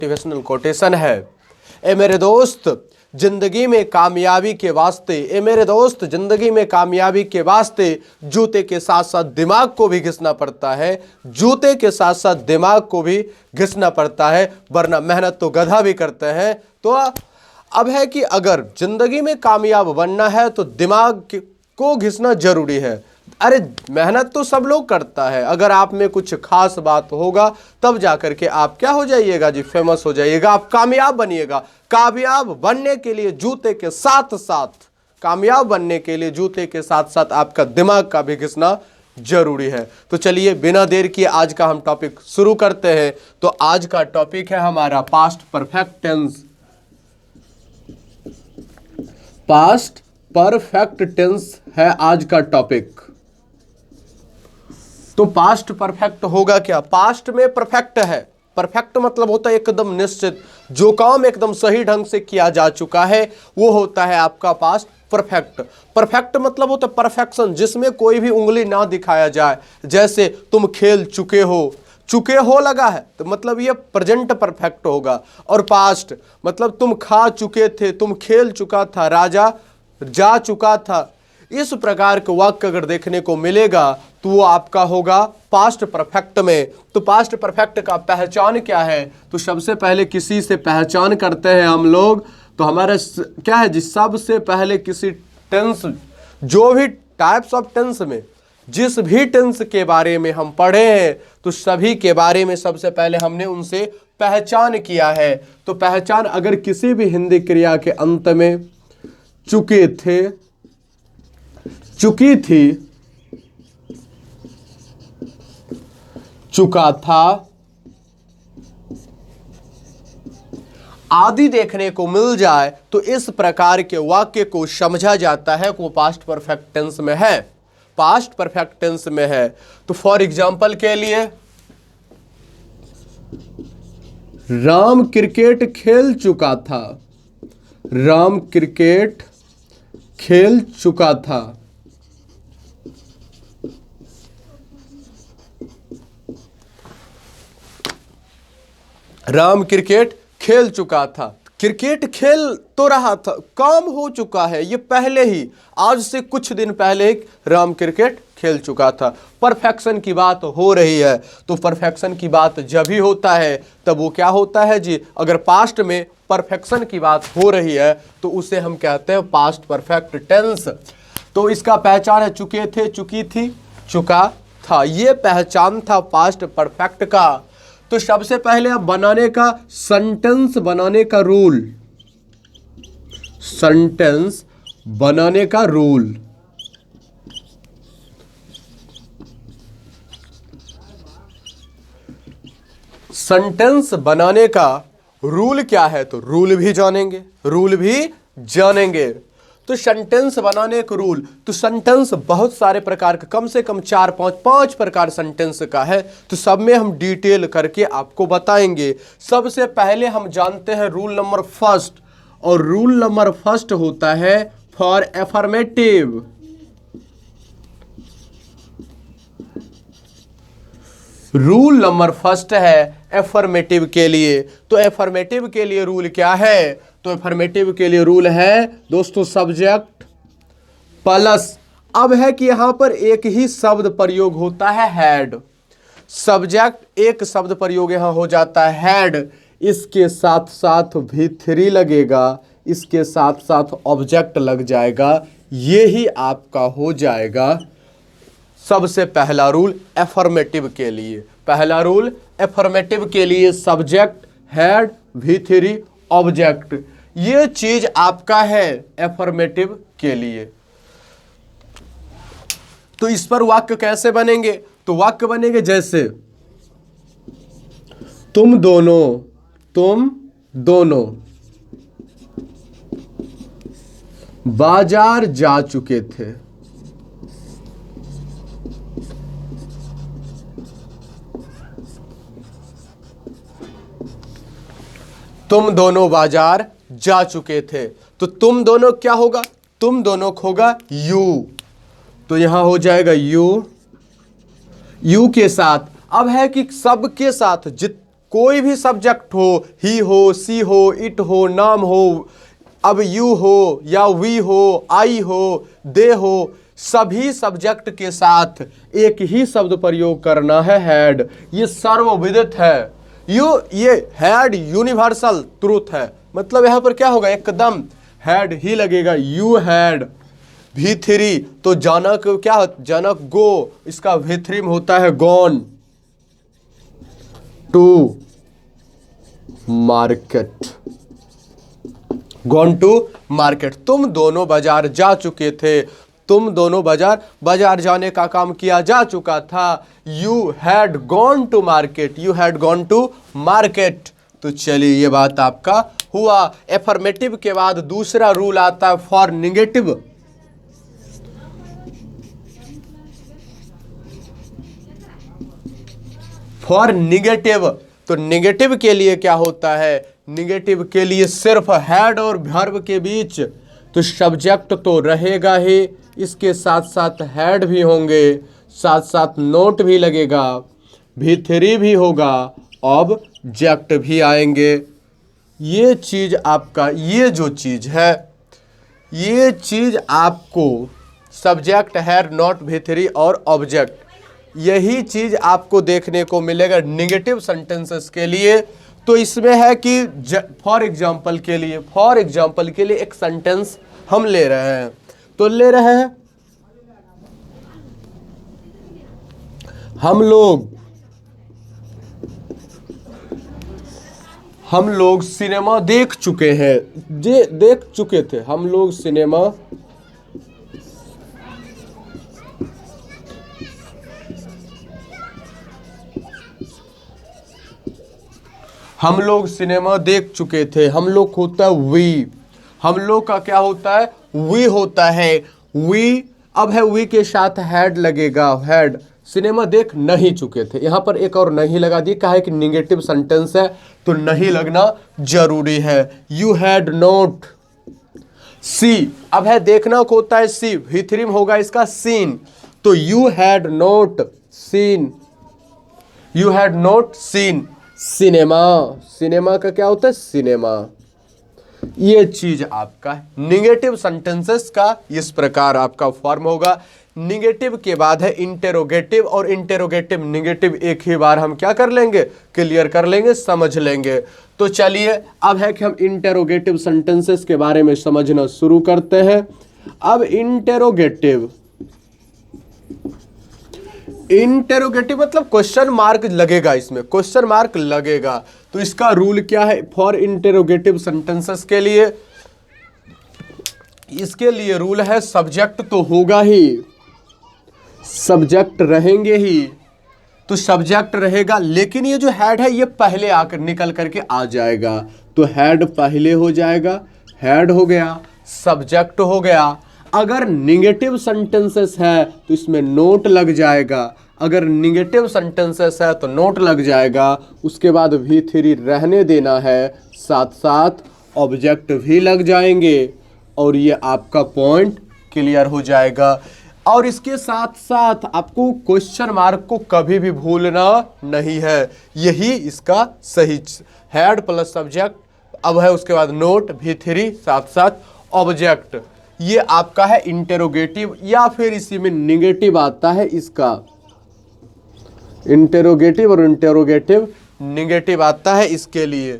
Motivational quotation है। ए मेरे दोस्त जिंदगी में कामयाबी के वास्ते, ए मेरे दोस्त जिंदगी में कामयाबी के वास्ते जूते के साथ साथ दिमाग को भी घिसना पड़ता है, जूते के साथ साथ दिमाग को भी घिसना पड़ता है, वरना मेहनत तो गधा भी करते हैं। तो अब है कि अगर जिंदगी में कामयाब बनना है तो दिमाग को घिसना जरूरी है। अरे मेहनत तो सब लोग करता है, अगर आप में कुछ खास बात होगा तब जाकर के आप क्या हो जाइएगा जी, फेमस हो जाइएगा, आप कामयाब बनिएगा। कामयाब बनने के लिए जूते के साथ साथ, कामयाब बनने के लिए जूते के साथ साथ आपका दिमाग का भी घिसना जरूरी है। तो चलिए बिना देर किए आज का हम टॉपिक शुरू करते हैं। तो आज का टॉपिक है हमारा past perfect tense. Past perfect tense है आज का टॉपिक। तो पास्ट परफेक्ट होगा क्या? पास्ट में परफेक्ट है, परफेक्ट मतलब होता है एकदम निश्चित, जो काम एकदम सही ढंग से किया जा चुका है वो होता है आपका पास्ट परफेक्ट। परफेक्ट मतलब होता है परफेक्शन, जिसमें कोई भी उंगली ना दिखाया जाए। जैसे तुम खेल चुके हो लगा है तो मतलब ये प्रेजेंट परफेक्ट होगा। और पास्ट मतलब तुम खा चुके थे, तुम खेल चुका था, राजा जा चुका था। इस प्रकार के वाक्य अगर देखने को मिलेगा तो वो आपका होगा पास्ट परफेक्ट में। तो पास्ट परफेक्ट का पहचान क्या है? तो सबसे पहले किसी से पहचान करते हैं हम लोग, तो हमारा क्या है जी, सबसे पहले किसी टेंस, जो भी टाइप्स ऑफ टेंस में जिस भी टेंस के बारे में हम पढ़े हैं तो सभी के बारे में सबसे पहले हमने उनसे पहचान किया है। तो पहचान अगर किसी भी हिंदी क्रिया के अंत में चुके थे, चुकी थी, चुका था आदि देखने को मिल जाए तो इस प्रकार के वाक्य को समझा जाता है कि वो पास्ट परफेक्ट टेंस में है, पास्ट परफेक्ट टेंस में है। तो फॉर एग्जांपल के लिए राम क्रिकेट खेल चुका था, राम क्रिकेट खेल चुका था। राम क्रिकेट खेल चुका था, क्रिकेट खेल तो रहा था, काम हो चुका है, ये पहले ही, आज से कुछ दिन पहले ही राम क्रिकेट खेल चुका था। परफेक्शन की बात हो रही है, तो परफेक्शन की बात जब भी होता है तब वो क्या होता है जी, अगर पास्ट में परफेक्शन की बात हो रही है तो उसे हम कहते हैं पास्ट परफेक्ट टेंस। तो इसका पहचान है चुके थे, चुकी थी, चुका था, ये पहचान था पास्ट परफेक्ट का। तो सबसे पहले अब बनाने का, सेंटेंस बनाने का रूल, सेंटेंस बनाने का रूल। सेंटेंस बनाने का रूल क्या है? तो रूल भी जानेंगे, रूल भी जानेंगे। तो सेंटेंस बनाने का रूल, तो सेंटेंस बहुत सारे प्रकार का, कम से कम 4-5 प्रकार सेंटेंस का है, तो सब में हम डिटेल करके आपको बताएंगे। सबसे पहले हम जानते हैं रूल नंबर फर्स्ट, और रूल नंबर फर्स्ट होता है for affirmative. Rule number first है एफर्मेटिव के लिए। तो एफर्मेटिव के लिए रूल क्या है? तो एफर्मेटिव के लिए रूल है दोस्तों सब्जेक्ट प्लस, अब है कि यहां पर एक ही शब्द प्रयोग होता है हैड, सब्जेक्ट एक शब्द प्रयोग यहां हो जाता है हैड, इसके साथ साथ भी थ्री लगेगा, इसके साथ साथ ऑब्जेक्ट लग जाएगा, ये ही आपका हो जाएगा सबसे पहला रूल एफर्मेटिव के लिए। पहला रूल एफर्मेटिव के लिए सब्जेक्ट हैड भी थ्री ऑब्जेक्ट, ये चीज आपका है एफर्मेटिव के लिए। तो इस पर वाक्य कैसे बनेंगे? तो वाक्य बनेंगे जैसे तुम दोनों बाजार जा चुके थे, तुम दोनों बाजार जा चुके थे। तो तुम दोनों क्या होगा? तुम दोनों होगा यू, तो यहां हो जाएगा यू, यू के साथ। अब है कि सबके साथ कोई भी सब्जेक्ट हो, ही हो, सी हो, इट हो, नाम हो, अब यू हो या वी हो, आई हो, दे हो, सभी सब्जेक्ट के साथ एक ही शब्द प्रयोग करना है, हैड। ये सर्वविदित है। ये हैड यूनिवर्सल ट्रूथ है। मतलब यहां पर क्या होगा, एकदम हैड ही लगेगा। यू हैड V3, तो जनक क्या होता, जनक गो, इसका V3 में होता है gone to market. Gone to market, तुम दोनों बाजार जा चुके थे, तुम दोनों बाजार जाने का काम किया जा चुका था। You had gone to market, you had gone to market. तो चलिए ये बात आपका हुआ। एफर्मेटिव के बाद दूसरा रूल आता है फॉर निगेटिव। फॉर निगेटिव, तो निगेटिव के लिए क्या होता है, निगेटिव के लिए सिर्फ हैड और वर्ब के बीच तो सब्जेक्ट तो रहेगा ही, इसके साथ साथ हैड भी होंगे, साथ साथ नोट भी लगेगा, V3 भी होगा, ऑब्जेक्ट भी आएंगे। ये चीज आपका, ये जो चीज है, ये चीज आपको सब्जेक्ट हैड नॉट V3 और ऑब्जेक्ट, यही चीज आपको देखने को मिलेगा निगेटिव सेंटेंसेस के लिए। तो इसमें है कि फॉर एग्जाम्पल के लिए एक सेंटेंस हम ले रहे हैं, तो ले रहे हैं हम लोग सिनेमा देख चुके हैं, देख चुके थे, हम लोग सिनेमा देख चुके थे। हम लोग होता है वी, हम लोग का क्या होता है, वी होता है। वी अब है, वी के साथ हैड लगेगा, हैड सिनेमा देख नहीं चुके थे। यहां पर एक और नहीं लगा दी, कहा है कि निगेटिव सेंटेंस है तो नहीं लगना जरूरी है। यू हैड नॉट सी, अब है देखना को होता है सी, V3 में होगा इसका सीन, तो you had not scene, you had not seen cinema. Cinema का क्या होता है, सिनेमा। ये चीज आपका निगेटिव सेंटेंसेस का इस प्रकार आपका फॉर्म होगा। निगेटिव के बाद है इंटेरोगेटिव, और इंटेरोगेटिव निगेटिव एक ही बार हम क्या कर लेंगे, क्लियर कर लेंगे, समझ लेंगे। तो चलिए अब है कि हम इंटेरोगेटिव सेंटेंसेस के बारे में समझना शुरू करते हैं। अब इंटेरोगेटिव मतलब क्वेश्चन मार्क लगेगा, इसमें क्वेश्चन मार्क लगेगा। तो इसका रूल क्या है फॉर इंटेरोगेटिव सेंटेंसेस के लिए, इसके लिए रूल है सब्जेक्ट तो होगा ही, सब्जेक्ट रहेंगे ही, तो सब्जेक्ट रहेगा, लेकिन ये जो हैड है ये पहले आकर निकल करके आ जाएगा। तो हैड पहले हो जाएगा, हैड हो गया, सब्जेक्ट हो गया। अगर निगेटिव सेंटेंसेस है तो इसमें नोट लग जाएगा, अगर निगेटिव सेंटेंसेस है तो नोट लग जाएगा। उसके बाद V3 रहने देना है, साथ साथ ऑब्जेक्ट भी लग जाएंगे, और ये आपका पॉइंट क्लियर हो जाएगा। और इसके साथ साथ आपको क्वेश्चन मार्क को कभी भी भूलना नहीं है, यही इसका सही, हैड प्लस सब्जेक्ट, अब है उसके बाद नोट, V3 साथ साथ ऑब्जेक्ट। ये आपका है इंटेरोगेटिव, या फिर इसी में निगेटिव आता है, इसका इंटेरोगेटिव और इंटेरोगेटिव निगेटिव आता है इसके लिए।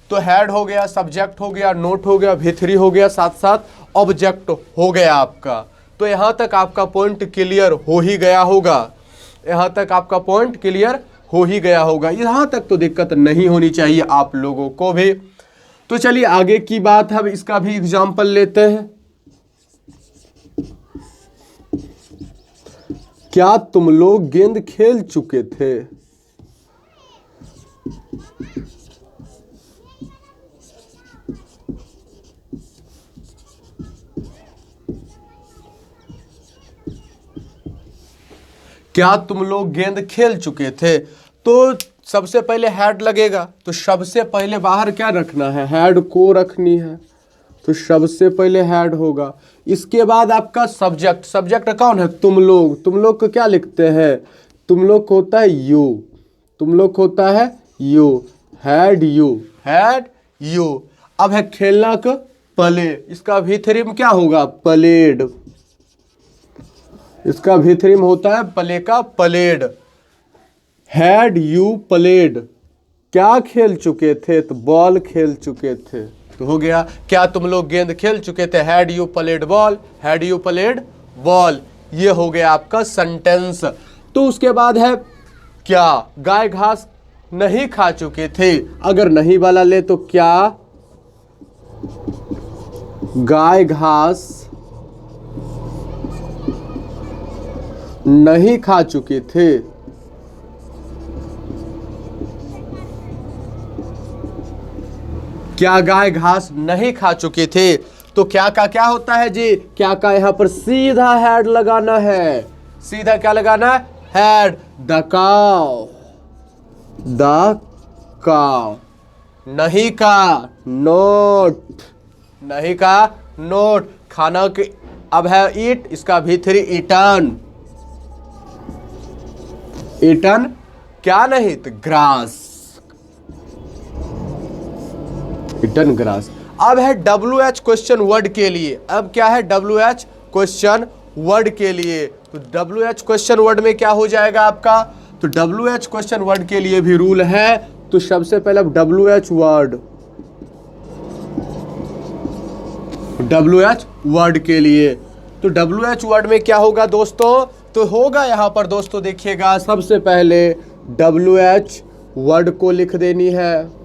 तो हैड हो गया, सब्जेक्ट हो गया, नोट हो गया, V3 हो गया, साथ साथ ऑब्जेक्ट हो गया आपका। तो यहां तक आपका पॉइंट क्लियर हो ही गया होगा, यहां तक आपका पॉइंट क्लियर हो ही गया होगा। यहां तक तो दिक्कत नहीं होनी चाहिए आप लोगों को भी। तो चलिए आगे की बात, हम इसका भी एग्जाम्पल लेते हैं। क्या तुम लोग गेंद खेल चुके थे? क्या तुम लोग गेंद खेल चुके थे? तो सबसे पहले हैड लगेगा, तो सबसे पहले बाहर क्या रखना है, हैड को रखनी है, तो सबसे पहले हैड होगा। इसके बाद आपका सब्जेक्ट, सब्जेक्ट कौन है, तुम लोग। तुम लोग को क्या लिखते हैं, तुम लोग को होता है यू, तुम लोग को होता है यू। Had you. अब है खेलना का प्ले, इसका भी थ्री में क्या होगा, प्लेड। इसका भी थ्री में होता है प्ले का प्लेड। हैड यू प्लेड, क्या खेल चुके थे, तो बॉल खेल चुके थे, तो हो गया क्या तुम लोग गेंद खेल चुके थे, had you played ball, had you played ball. ये हो गया आपका सेंटेंस। तो उसके बाद है क्या, गाय घास नहीं खा चुके थे, अगर नहीं वाला ले तो क्या गाय घास नहीं खा चुके थे। क्या गाय घास नहीं खा चुके थे, तो क्या का क्या होता है जी, क्या का यहां पर सीधा हैड लगाना है, सीधा क्या लगाना है, had. The cow, the cow. नहीं का नोट, नहीं का नोट, खाना के अब है ईट, इसका भी थ्री ईटन, ईटन क्या नहीं तो ग्रास, ईटन ग्रास। अब है WH क्वेश्चन वर्ड के लिए, अब क्या है WH क्वेश्चन वर्ड के लिए, तो WH क्वेश्चन वर्ड में क्या हो जाएगा आपका, तो WH क्वेश्चन वर्ड के लिए भी रूल है। तो सबसे पहले WH वर्ड, WH वर्ड के लिए, तो WH वर्ड में क्या होगा दोस्तों, तो होगा यहां पर दोस्तों देखिएगा, सबसे पहले WH वर्ड को लिख देनी है,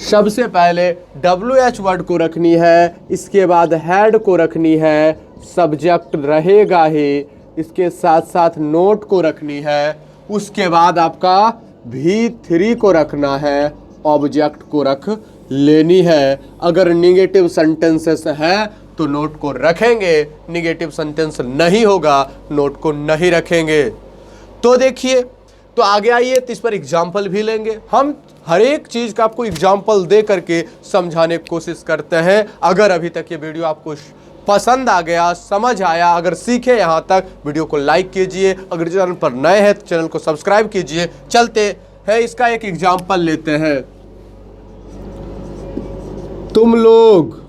सबसे पहले WH वर्ड को रखनी है, इसके बाद हैड को रखनी है, सब्जेक्ट रहेगा ही, इसके साथ साथ नोट को रखनी है, उसके बाद आपका V3 को रखना है, ऑब्जेक्ट को रख लेनी है। अगर निगेटिव सेंटेंसेस है तो नोट को रखेंगे, निगेटिव सेंटेंस नहीं होगा नोट को नहीं रखेंगे। तो देखिए, तो आगे आइए, तो इस पर एग्जाम्पल भी लेंगे हम, हर एक चीज का आपको एग्जाम्पल दे करके समझाने की कोशिश करते हैं। अगर अभी तक ये वीडियो आपको पसंद आ गया, समझ आया, अगर सीखे यहाँ तक, वीडियो को लाइक कीजिए, अगर चैनल पर नए हैं तो चैनल को सब्सक्राइब कीजिए। चलते हैं, इसका एक एग्जाम्पल लेते हैं। तुम लोग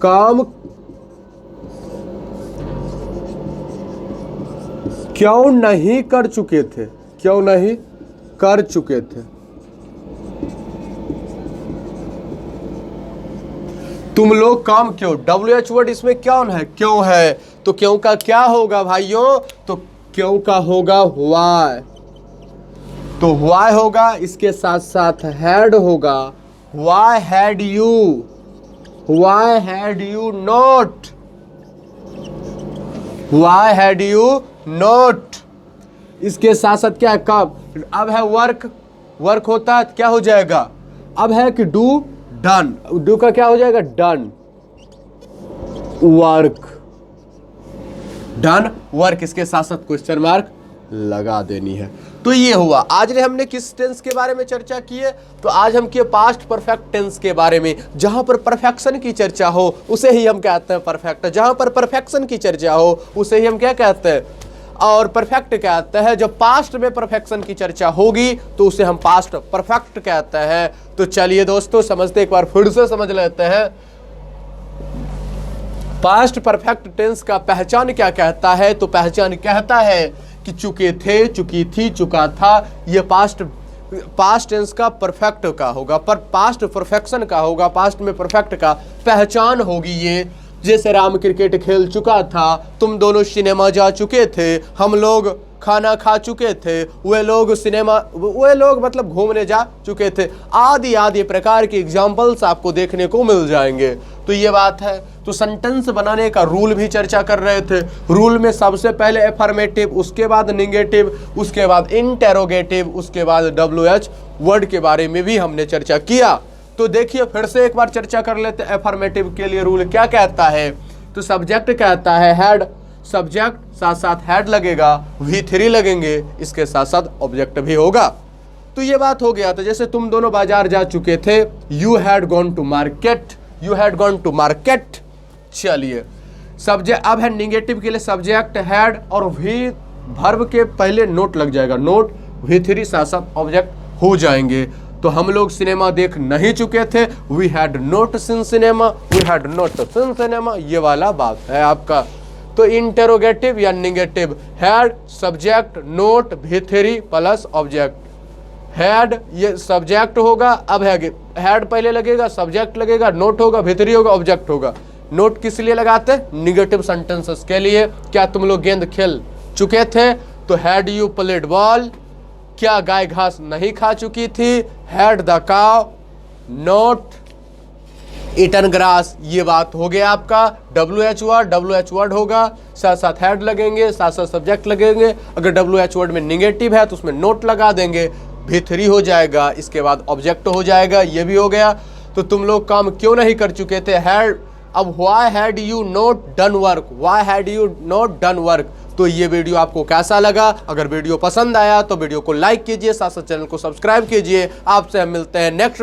काम क्यों नहीं कर चुके थे, क्यों नहीं कर चुके थे, तुम लोग काम क्यों, WH वर्ड इसमें क्यों है, क्यों है, तो क्यों का क्या होगा भाइयों, तो क्यों का होगा व्हाई, तो व्हाई होगा, इसके साथ साथ हैड होगा, why had you not, why had you not, इसके साथ साथ क्या है, कब, अब है वर्क होता है क्या हो जाएगा, अब है कि डू, डन, डू का क्या हो जाएगा, डन, वर्क, इसके साथ साथ क्वेश्चन मार्क लगा देनी है। तो ये हुआ, आज ने हमने किस टेंस के बारे में चर्चा की है, तो आज हम किए पास्ट परफेक्ट टेंस के बारे में। जहां पर परफेक्शन की चर्चा हो उसे ही हम कहते हैं परफेक्ट, जहां पर परफेक्शन की चर्चा हो उसे ही हम क्या कहते हैं, और परफेक्ट कहते हैं। जब पास्ट में परफेक्शन की चर्चा होगी तो उसे हम पास्ट परफेक्ट कहते हैं। तो चलिए दोस्तों समझते, एक बार फिर से समझ लेते हैं। पास्ट परफेक्ट टेंस का पहचान क्या कहता है, तो पहचान कहता है कि चुके थे, चुकी थी, चुका था, ये पास्ट टेंस का परफेक्ट का होगा, पर पास्ट परफेक्शन का होगा, पास्ट में परफेक्ट का पहचान होगी ये। जैसे राम क्रिकेट खेल चुका था, तुम दोनों सिनेमा जा चुके थे, हम लोग खाना खा चुके थे, वे लोग मतलब घूमने जा चुके थे, आदि आदि प्रकार के एग्जाम्पल्स आपको देखने को मिल जाएंगे। तो ये बात है। तो सेंटेंस बनाने का रूल भी चर्चा कर रहे थे। रूल में सबसे पहले एफर्मेटिव, उसके बाद निगेटिव, उसके बाद इंटेरोगेटिव, उसके बाद WH वर्ड के बारे में भी हमने चर्चा किया। तो देखिए फिर से एक बार चर्चा कर लेते हैं। एफर्मेटिव के लिए रूल क्या कहता है, तो सब्जेक्ट कहता है हैड, सब्जेक्ट साथ साथ हैड लगेगा, V3 लगेंगे, इसके साथ साथ ऑब्जेक्ट भी होगा। तो ये बात हो गया। तो जैसे तुम दोनों बाजार जा चुके थे, you had gone to market, you had gone to market. चलिए सब्जेक्ट, अब है निगेटिव के लिए सब्जेक्ट हैड और भी वर्ब के पहले नोट लग जाएगा, नोट V3 साथ साथ ऑब्जेक्ट हो जाएंगे। तो हम लोग सिनेमा देख नहीं चुके थे, we had not seen cinema, we had not seen cinema, ये वाला बात है आपका। तो इंटेरोगेटिव या negative, had subject not V3 plus object. Had ये सब्जेक्ट होगा, अब हैड पहले लगेगा, सब्जेक्ट लगेगा, नोट होगा, V3 होगा, ऑब्जेक्ट होगा। नोट किस लिए लगाते हैं? निगेटिव सेंटेंसेस के लिए। क्या तुम लोग गेंद खेल चुके थे? तो हैड यू प्लेड बॉल? क्या गाय घास नहीं खा चुकी थी? हैड द काव नॉट ईटन ग्रास? ये बात हो गया आपका। WH वर्ड होगा, साथ साथ हैड लगेंगे, साथ साथ सब्जेक्ट लगेंगे। अगर WH वर्ड में निगेटिव है तो उसमें नोट लगा देंगे, V3 हो जाएगा, इसके बाद ऑब्जेक्ट हो जाएगा। ये भी हो गया। तो तुम लोग काम क्यों नहीं कर चुके थे? हैड। अब why had you not done work? Why had you not done work? तो ये वीडियो आपको कैसा लगा? अगर वीडियो पसंद आया तो वीडियो को लाइक कीजिए, साथ साथ चैनल को सब्सक्राइब कीजिए। आपसे हम मिलते हैं नेक्स्ट